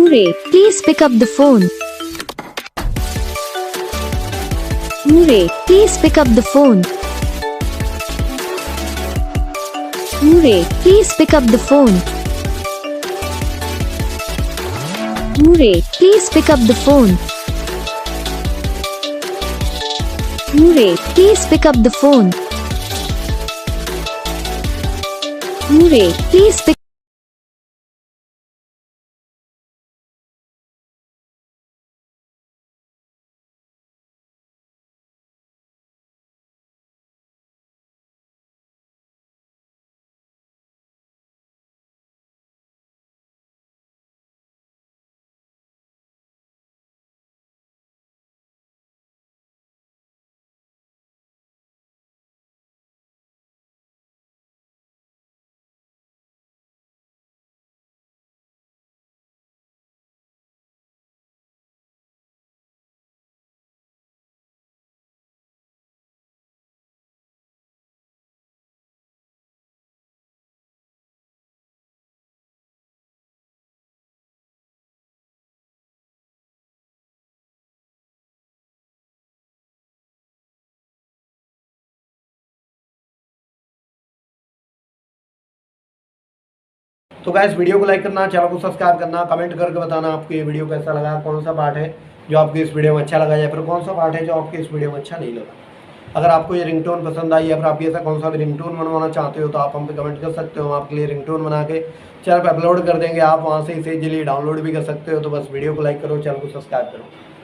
Murray, please pick up the phone. Murray, please pick up the phone. Murray, please pick up the phone. Murray, please pick up the phone. Murray, please pick up the phone. Murray, please pick तो guys video को like करना, channel को subscribe करना, comment करके बताना आपको ये video कैसा लगा, कौन सा पार्ट है जो आपको इस वीडियो में अच्छा लगा या फिर कौन सा पार्ट है जो आपको इस वीडियो में अच्छा नहीं लगा। अगर आपको ये रिंगटोन पसंद आई या फिर आप ऐसा कौन सा भी रिंगटोन बनवाना चाहते हो तो आप हम पे कमेंट कर सकते हो। हम आपके लिए रिंगटोन बना के चैनल पर अपलोड कर देंगे, आप वहाँ से इसे इजीली डाउनलोड भी कर सकते हो। तो बस वीडियो को लाइक करो, चैनल को सब्सक्राइब करो।